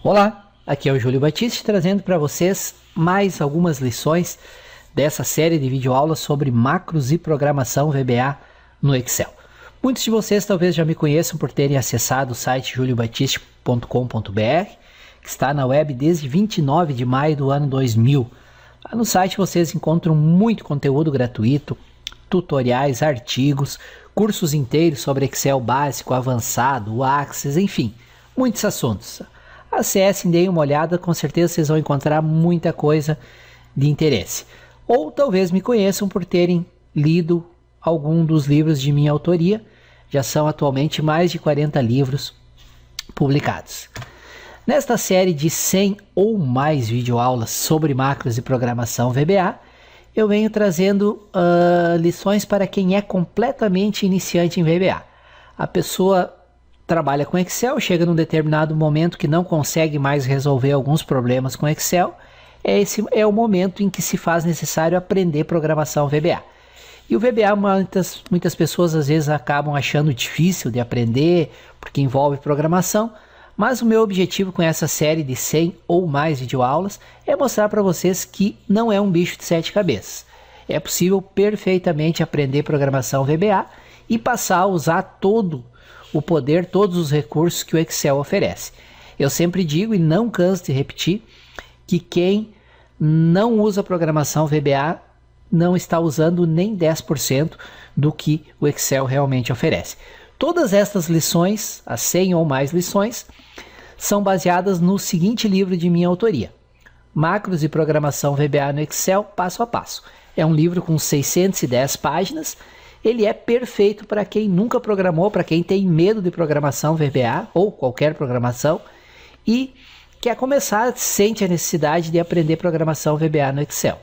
Olá, aqui é o Júlio Batista trazendo para vocês mais algumas lições dessa série de videoaulas sobre macros e programação VBA no Excel. Muitos de vocês talvez já me conheçam por terem acessado o site juliobatista.com.br, que está na web desde 29 de maio do ano 2000. Lá no site vocês encontram muito conteúdo gratuito, tutoriais, artigos, cursos inteiros sobre Excel básico, avançado, o Access, enfim, muitos assuntos. Acessem, deem uma olhada, com certeza vocês vão encontrar muita coisa de interesse. Ou talvez me conheçam por terem lido algum dos livros de minha autoria. Já são atualmente mais de 40 livros publicados. Nesta série de 100 ou mais videoaulas sobre macros e programação VBA, eu venho trazendo lições para quem é completamente iniciante em VBA. A pessoa trabalha com Excel, chega num determinado momento que não consegue mais resolver alguns problemas com Excel. Esse é o momento em que se faz necessário aprender programação VBA. E o VBA, muitas pessoas às vezes acabam achando difícil de aprender, porque envolve programação, mas o meu objetivo com essa série de 100 ou mais videoaulas é mostrar para vocês que não é um bicho de 7 cabeças. É possível perfeitamente aprender programação VBA e passar a usar todo o poder, todos os recursos que o Excel oferece. Eu sempre digo e não canso de repetir que quem não usa programação VBA não está usando nem 10% do que o Excel realmente oferece. Todas estas lições, as 100 ou mais lições, são baseadas no seguinte livro de minha autoria: Macros e Programação VBA no Excel, passo a passo. É um livro com 610 páginas. Ele é perfeito para quem nunca programou, para quem tem medo de programação VBA ou qualquer programação e quer começar, sente a necessidade de aprender programação VBA no Excel.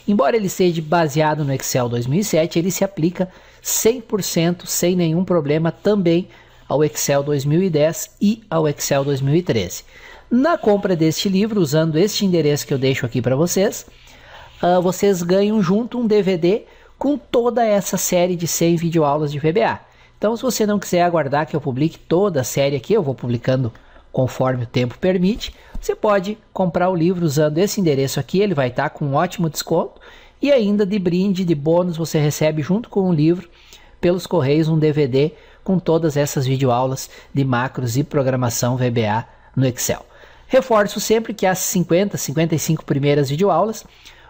Embora ele seja baseado no Excel 2007, ele se aplica 100% sem nenhum problema também ao Excel 2010 e ao Excel 2013. Na compra deste livro, usando este endereço que eu deixo aqui para vocês, vocês ganham junto um DVD com toda essa série de 100 videoaulas de VBA. Então, se você não quiser aguardar que eu publique toda a série aqui, eu vou publicando conforme o tempo permite, você pode comprar o livro usando esse endereço aqui, ele vai estar com um ótimo desconto, e ainda de brinde, de bônus, você recebe junto com o livro, pelos correios, um DVD com todas essas videoaulas de macros e programação VBA no Excel. Reforço sempre que as 55 primeiras videoaulas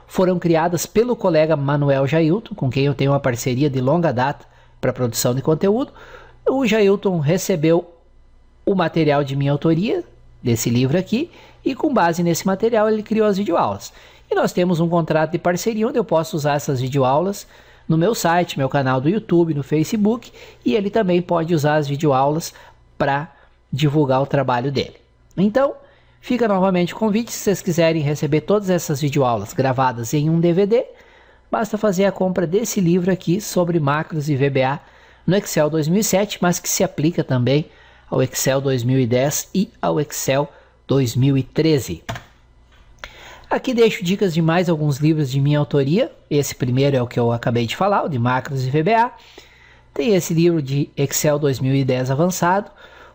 foram criadas pelo colega Manuel Jailton, com quem eu tenho uma parceria de longa data para produção de conteúdo. O Jailton recebeu o material de minha autoria, desse livro aqui, e com base nesse material ele criou as videoaulas. E nós temos um contrato de parceria onde eu posso usar essas videoaulas no meu site, meu canal do YouTube, no Facebook, e ele também pode usar as videoaulas para divulgar o trabalho dele. Então, fica novamente o convite, se vocês quiserem receber todas essas videoaulas gravadas em um DVD, basta fazer a compra desse livro aqui sobre macros e VBA no Excel 2007, mas que se aplica também ao Excel 2010 e ao Excel 2013. Aqui deixo dicas de mais alguns livros de minha autoria. Esse primeiro é o que eu acabei de falar, o de macros e VBA. Tem esse livro de Excel 2010 avançado,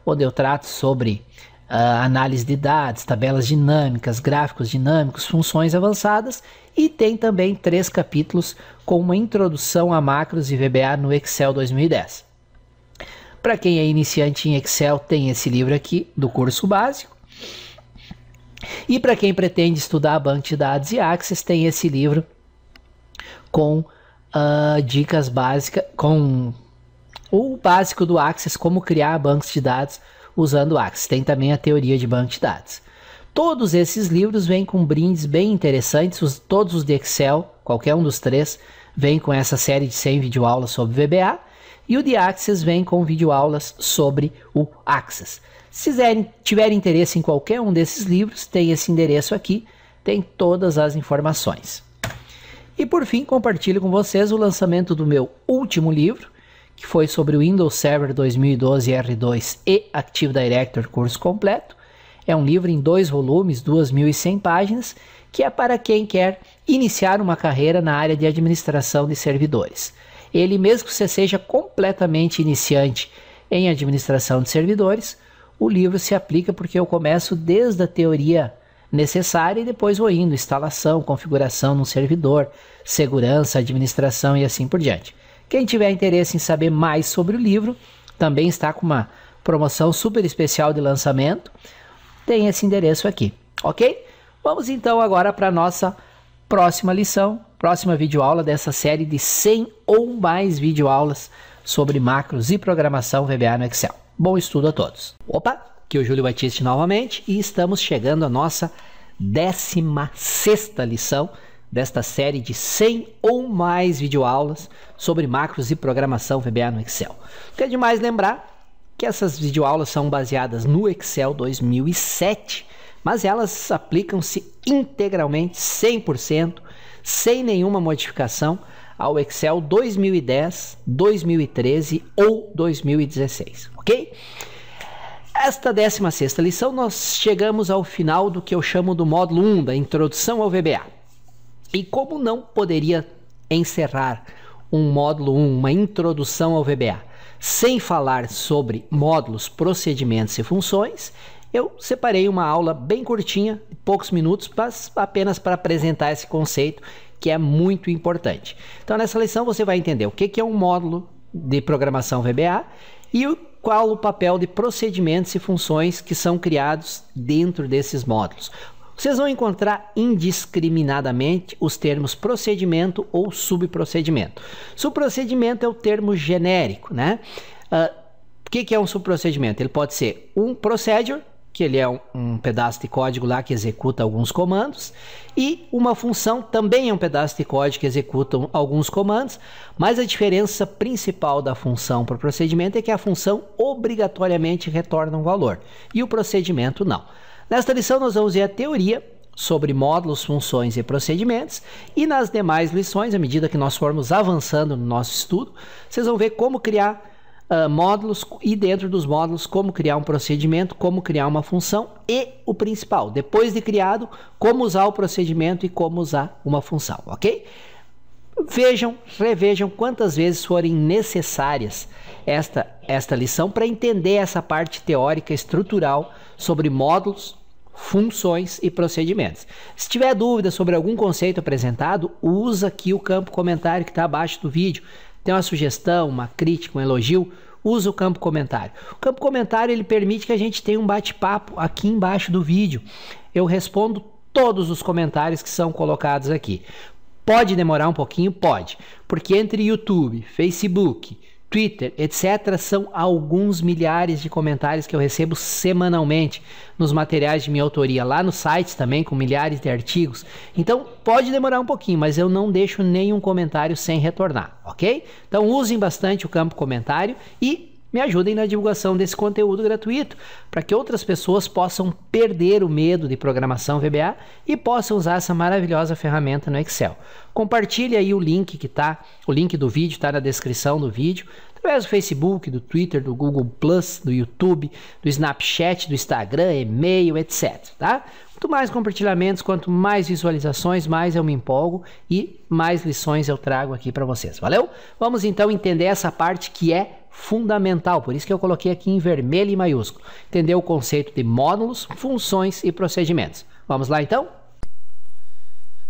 onde eu trato sobre análise de dados, tabelas dinâmicas, gráficos dinâmicos, funções avançadas, e tem também 3 capítulos com uma introdução a macros e VBA no Excel 2010. Para quem é iniciante em Excel, tem esse livro aqui do curso básico. E para quem pretende estudar banco de dados e Access, tem esse livro com dicas básicas, com o básico do Access, como criar bancos de dados usando o Access. Tem também a teoria de banco de dados. Todos esses livros vêm com brindes bem interessantes, todos os de Excel, qualquer um dos 3, vem com essa série de 100 videoaulas sobre VBA, e o de Access vem com videoaulas sobre o Access. Se tiverem interesse em qualquer um desses livros, tem esse endereço aqui, tem todas as informações. E por fim, compartilho com vocês o lançamento do meu último livro, que foi sobre o Windows Server 2012 R2 e Active Directory curso completo. É um livro em 2 volumes, 2.100 páginas, que é para quem quer iniciar uma carreira na área de administração de servidores. Ele, mesmo que você seja completamente iniciante em administração de servidores, o livro se aplica porque eu começo desde a teoria necessária e depois vou indo, instalação, configuração no servidor, segurança, administração e assim por diante. Quem tiver interesse em saber mais sobre o livro, também está com uma promoção super especial de lançamento, tem esse endereço aqui, ok? Vamos então agora para a nossa próxima lição, próxima videoaula dessa série de 100 ou mais videoaulas sobre macros e programação VBA no Excel. Bom estudo a todos. Opa, aqui é o Júlio Batista novamente e estamos chegando à nossa 16ª lição desta série de 100 ou mais videoaulas sobre macros e programação VBA no Excel. É demais lembrar que essas videoaulas são baseadas no Excel 2007, mas elas aplicam-se integralmente, 100%, sem nenhuma modificação, ao Excel 2010, 2013 ou 2016, ok? Esta 16ª lição nós chegamos ao final do que eu chamo do módulo 1, da introdução ao VBA. E como não poderia encerrar um módulo 1, uma introdução ao VBA, sem falar sobre módulos, procedimentos e funções, eu separei uma aula bem curtinha, poucos minutos, mas apenas para apresentar esse conceito que é muito importante. Então nessa lição você vai entender o que é um módulo de programação VBA e qual o papel de procedimentos e funções que são criados dentro desses módulos. Vocês vão encontrar indiscriminadamente os termos procedimento ou subprocedimento. Subprocedimento é o termo genérico, né? O que é um subprocedimento? Ele pode ser um procedure, que ele é um pedaço de código lá que executa alguns comandos, e uma função também é um pedaço de código que executa alguns comandos, mas a diferença principal da função para o procedimento é que a função obrigatoriamente retorna um valor, e o procedimento não. Nesta lição nós vamos ver a teoria sobre módulos, funções e procedimentos, e nas demais lições, à medida que nós formos avançando no nosso estudo, vocês vão ver como criar módulos e dentro dos módulos como criar um procedimento, como criar uma função e o principal, depois de criado, como usar o procedimento e como usar uma função, ok? Vejam, revejam quantas vezes forem necessárias esta lição para entender essa parte teórica estrutural sobre módulos, funções e procedimentos. Se tiver dúvida sobre algum conceito apresentado, usa aqui o campo comentário que está abaixo do vídeo. Tem uma sugestão, uma crítica, um elogio, usa o campo comentário. O campo comentário ele permite que a gente tenha um bate-papo aqui embaixo do vídeo. Eu respondo todos os comentários que são colocados aqui. Pode demorar um pouquinho? Pode, porque entre YouTube, Facebook, Twitter, etc., são alguns milhares de comentários que eu recebo semanalmente nos materiais de minha autoria, lá no site também, com milhares de artigos. Então, pode demorar um pouquinho, mas eu não deixo nenhum comentário sem retornar, ok? Então, usem bastante o campo comentário e me ajudem na divulgação desse conteúdo gratuito, para que outras pessoas possam perder o medo de programação VBA e possam usar essa maravilhosa ferramenta no Excel. Compartilhe aí o link o link do vídeo está na descrição do vídeo, através do Facebook, do Twitter, do Google+, do YouTube, do Snapchat, do Instagram, e-mail, etc. Tá? Quanto mais compartilhamentos, quanto mais visualizações, mais eu me empolgo e mais lições eu trago aqui para vocês. Valeu? Vamos então entender essa parte que é fundamental, por isso que eu coloquei aqui em vermelho e maiúsculo. Entender o conceito de módulos, funções e procedimentos. Vamos lá então?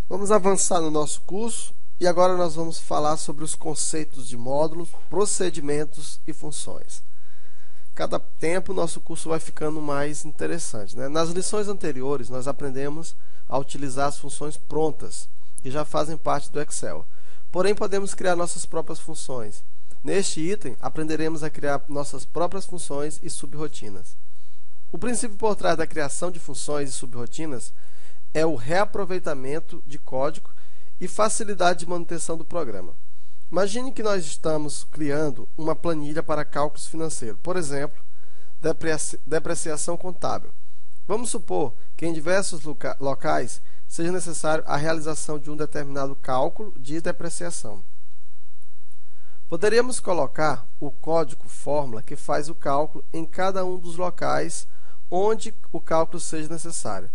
Vamos avançar no nosso curso e agora nós vamos falar sobre os conceitos de módulos, procedimentos e funções. Cada tempo o nosso curso vai ficando mais interessante, né? Nas lições anteriores nós aprendemos a utilizar as funções prontas, que já fazem parte do Excel. Porém, podemos criar nossas próprias funções. Neste item, aprenderemos a criar nossas próprias funções e subrotinas. O princípio por trás da criação de funções e subrotinas é o reaproveitamento de código e facilidade de manutenção do programa. Imagine que nós estamos criando uma planilha para cálculos financeiros, por exemplo, depreciação contábil. Vamos supor que em diversos locais seja necessário a realização de um determinado cálculo de depreciação. Poderíamos colocar o código fórmula que faz o cálculo em cada um dos locais onde o cálculo seja necessário.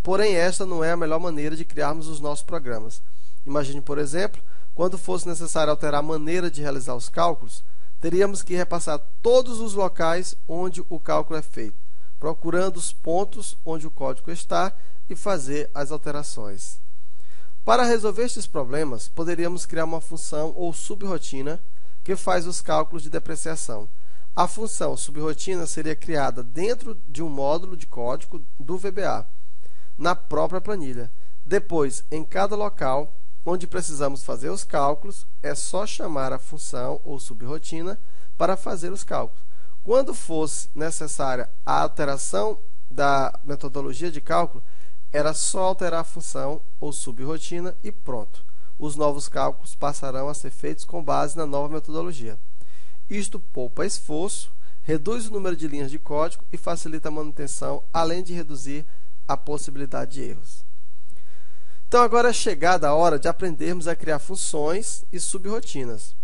Porém, esta não é a melhor maneira de criarmos os nossos programas. Imagine, por exemplo, quando fosse necessário alterar a maneira de realizar os cálculos, teríamos que repassar todos os locais onde o cálculo é feito, procurando os pontos onde o código está e fazer as alterações. Para resolver estes problemas, poderíamos criar uma função ou subrotina que faz os cálculos de depreciação. A função subrotina seria criada dentro de um módulo de código do VBA, na própria planilha. Depois, em cada local onde precisamos fazer os cálculos, é só chamar a função ou subrotina para fazer os cálculos. Quando fosse necessária a alteração da metodologia de cálculo, era só alterar a função ou subrotina e pronto. Os novos cálculos passarão a ser feitos com base na nova metodologia. Isto poupa esforço, reduz o número de linhas de código e facilita a manutenção, além de reduzir a possibilidade de erros. Então agora é chegada a hora de aprendermos a criar funções e subrotinas.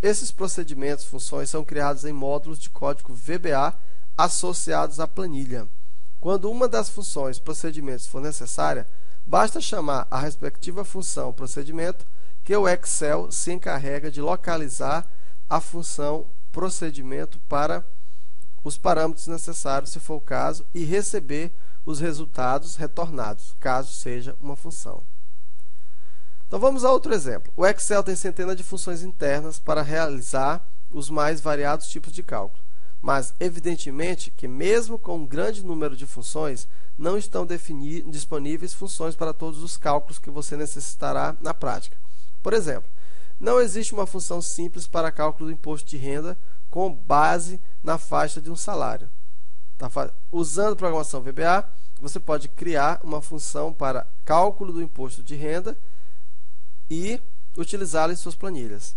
Esses procedimentos, funções, são criados em módulos de código VBA associados à planilha. Quando uma das funções, procedimentos, for necessária, basta chamar a respectiva função ou procedimento, que o Excel se encarrega de localizar a função procedimento para os parâmetros necessários, se for o caso, e receber os resultados retornados, caso seja uma função. Então vamos a outro exemplo. O Excel tem centenas de funções internas para realizar os mais variados tipos de cálculo, mas evidentemente que mesmo com um grande número de funções, não estão disponíveis funções para todos os cálculos que você necessitará na prática. Por exemplo, não existe uma função simples para cálculo do imposto de renda com base na faixa de um salário. Usando programação VBA, você pode criar uma função para cálculo do imposto de renda e utilizá-la em suas planilhas.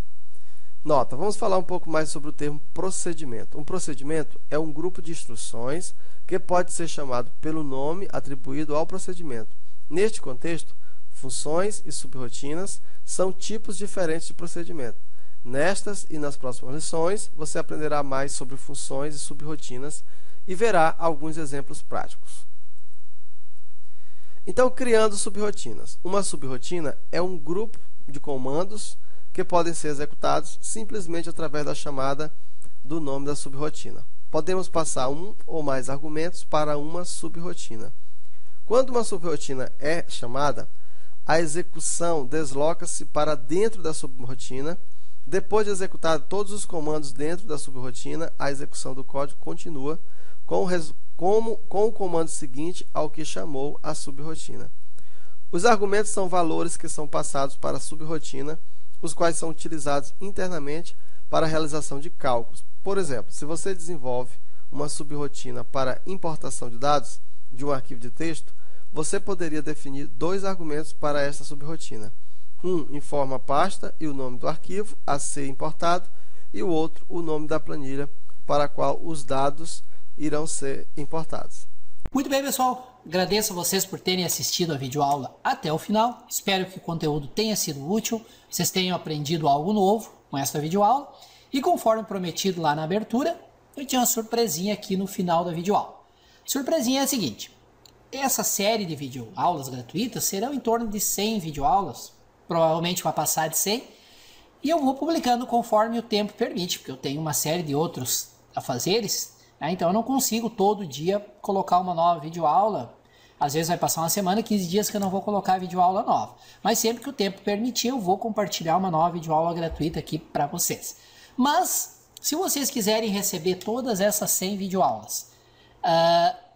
Nota, vamos falar um pouco mais sobre o termo procedimento. Um procedimento é um grupo de instruções que pode ser chamado pelo nome atribuído ao procedimento. Neste contexto, funções e subrotinas são tipos diferentes de procedimento. Nestas e nas próximas lições, você aprenderá mais sobre funções e subrotinas e verá alguns exemplos práticos. Então, criando subrotinas. Uma subrotina é um grupo de comandos que podem ser executados simplesmente através da chamada do nome da subrotina. Podemos passar um ou mais argumentos para uma subrotina. Quando uma subrotina é chamada, a execução desloca-se para dentro da subrotina. Depois de executar todos os comandos dentro da subrotina, a execução do código continua com o comando seguinte ao que chamou a subrotina. Os argumentos são valores que são passados para a subrotina, os quais são utilizados internamente para a realização de cálculos. Por exemplo, se você desenvolve uma subrotina para importação de dados de um arquivo de texto, você poderia definir dois argumentos para esta subrotina. Um informa a pasta e o nome do arquivo a ser importado, e o outro o nome da planilha para a qual os dados irão ser importados. Muito bem, pessoal. Agradeço a vocês por terem assistido a videoaula até o final. Espero que o conteúdo tenha sido útil, vocês tenham aprendido algo novo com esta videoaula. E conforme prometido lá na abertura, eu tinha uma surpresinha aqui no final da videoaula. Surpresinha é a seguinte: essa série de videoaulas gratuitas serão em torno de 100 videoaulas, provavelmente vai passar de 100, e eu vou publicando conforme o tempo permite, porque eu tenho uma série de outros afazeres, né? Então eu não consigo todo dia colocar uma nova videoaula. Às vezes vai passar uma semana, 15 dias que eu não vou colocar videoaula nova, mas sempre que o tempo permitir eu vou compartilhar uma nova videoaula gratuita aqui para vocês. Mas se vocês quiserem receber todas essas 100 videoaulas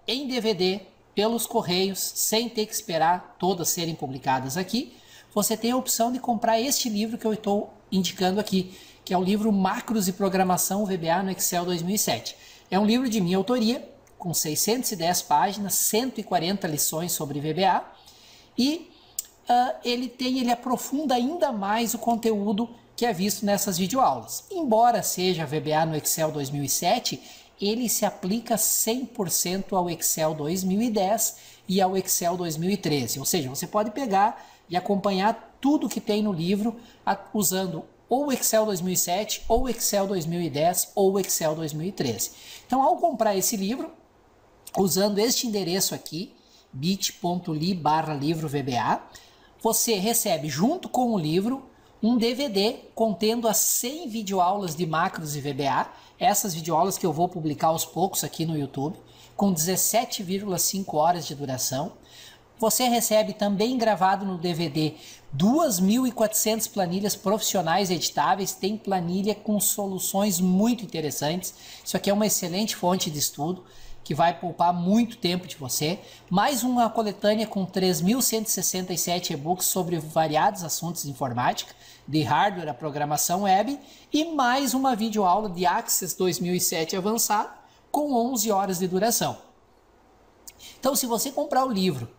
em DVD, pelos correios, sem ter que esperar todas serem publicadas aqui, você tem a opção de comprar este livro que eu estou indicando aqui, que é o livro Macros e Programação VBA no Excel 2007. É um livro de minha autoria, com 610 páginas, 140 lições sobre VBA, e ele aprofunda ainda mais o conteúdo que é visto nessas videoaulas. Embora seja VBA no Excel 2007, ele se aplica 100% ao Excel 2010 e ao Excel 2013. Ou seja, você pode pegar e acompanhar tudo que tem no livro usando ou o Excel 2007, ou o Excel 2010, ou o Excel 2013. Então, ao comprar esse livro, usando este endereço aqui, bit.ly/livro VBA, você recebe junto com o livro um DVD contendo as 100 videoaulas de macros e VBA, essas videoaulas que eu vou publicar aos poucos aqui no YouTube, com 17,5 horas de duração. Você recebe também gravado no DVD 2.400 planilhas profissionais editáveis, tem planilha com soluções muito interessantes. Isso aqui é uma excelente fonte de estudo que vai poupar muito tempo de você. Mais uma coletânea com 3.167 e-books sobre variados assuntos de informática, de hardware a programação web, e mais uma videoaula de Access 2007 avançado com 11 horas de duração. Então, se você comprar o livro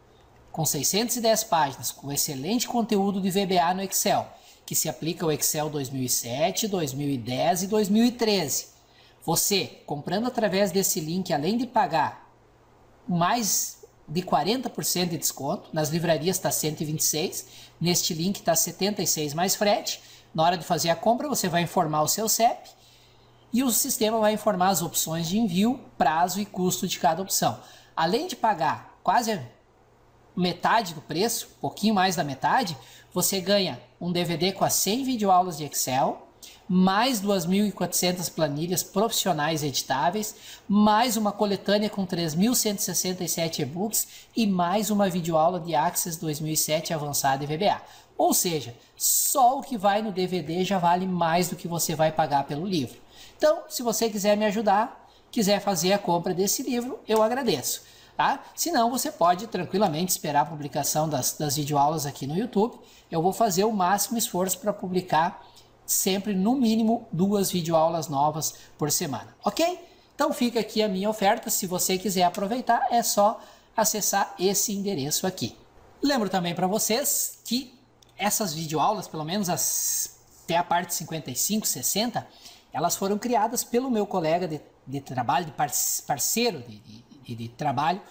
com 610 páginas, com excelente conteúdo de VBA no Excel, que se aplica ao Excel 2007, 2010 e 2013. Você, comprando através desse link, além de pagar mais de 40% de desconto, nas livrarias está 126, neste link está 76 mais frete. Na hora de fazer a compra, você vai informar o seu CEP e o sistema vai informar as opções de envio, prazo e custo de cada opção. Além de pagar quase metade do preço, um pouquinho mais da metade, você ganha um DVD com as 100 videoaulas de Excel, mais 2.400 planilhas profissionais editáveis, mais uma coletânea com 3.167 e-books e mais uma videoaula de Access 2007 avançada e VBA. Ou seja, só o que vai no DVD já vale mais do que você vai pagar pelo livro. Então, se você quiser me ajudar, quiser fazer a compra desse livro, eu agradeço. Tá? Se não, você pode tranquilamente esperar a publicação das videoaulas aqui no YouTube. Eu vou fazer o máximo esforço para publicar sempre no mínimo 2 videoaulas novas por semana, ok? Então fica aqui a minha oferta. Se você quiser aproveitar, é só acessar esse endereço aqui. Lembro também para vocês que essas videoaulas, pelo menos até a parte 55, 60, elas foram criadas pelo meu colega de trabalho, de parceiro de trabalho,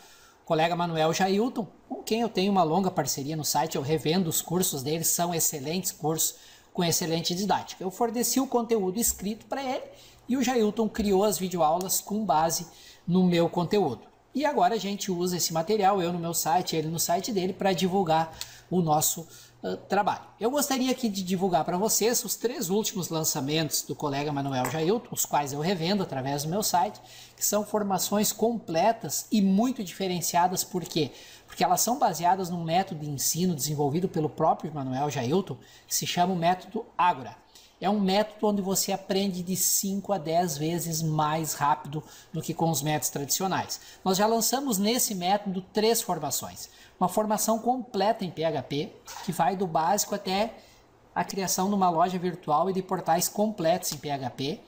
colega Manuel Jailton, com quem eu tenho uma longa parceria no site. Eu revendo os cursos deles, são excelentes cursos com excelente didática. Eu forneci o conteúdo escrito para ele e o Jailton criou as videoaulas com base no meu conteúdo. E agora a gente usa esse material, eu no meu site, ele no site dele, para divulgar o nosso trabalho. Eu gostaria aqui de divulgar para vocês os 3 últimos lançamentos do colega Manuel Jailton, os quais eu revendo através do meu site, que são formações completas e muito diferenciadas. Por quê? Porque elas são baseadas num método de ensino desenvolvido pelo próprio Manuel Jailton, que se chama o método Ágora. É um método onde você aprende de 5 a 10 vezes mais rápido do que com os métodos tradicionais. Nós já lançamos nesse método 3 formações. Uma formação completa em PHP, que vai do básico até a criação de uma loja virtual e de portais completos em PHP,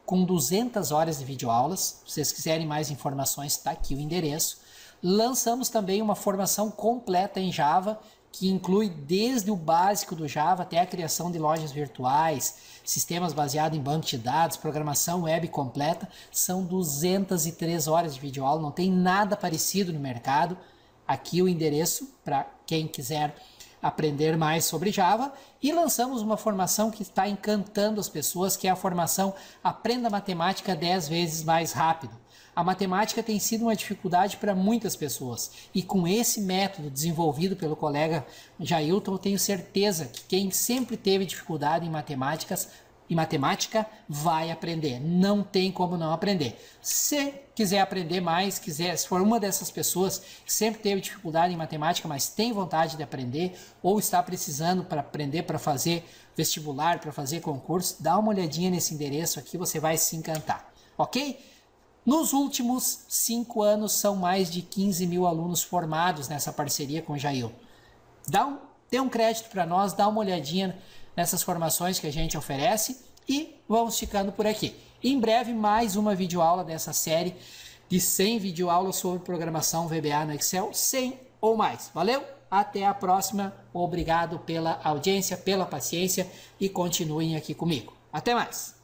com 200 horas de videoaulas. Se vocês quiserem mais informações, está aqui o endereço. Lançamos também uma formação completa em Java, que inclui desde o básico do Java até a criação de lojas virtuais, sistemas baseados em banco de dados, programação web completa. São 203 horas de videoaula, não tem nada parecido no mercado. Aqui o endereço para quem quiser aprender mais sobre Java. E lançamos uma formação que está encantando as pessoas, que é a formação Aprenda Matemática 10 vezes mais rápido. A matemática tem sido uma dificuldade para muitas pessoas, e com esse método desenvolvido pelo colega Jailton, eu tenho certeza que quem sempre teve dificuldade em matemática vai aprender. Não tem como não aprender. Se quiser aprender mais, se for uma dessas pessoas que sempre teve dificuldade em matemática, mas tem vontade de aprender, ou está precisando para aprender para fazer vestibular, para fazer concurso, dá uma olhadinha nesse endereço aqui, você vai se encantar, ok? Nos últimos 5 anos, são mais de 15 mil alunos formados nessa parceria com o Jailton. Dê um crédito para nós, dá uma olhadinha nessas formações que a gente oferece e vamos ficando por aqui. Em breve, mais uma videoaula dessa série de 100 videoaulas sobre programação VBA no Excel, 100 ou mais. Valeu? Até a próxima. Obrigado pela audiência, pela paciência e continuem aqui comigo. Até mais!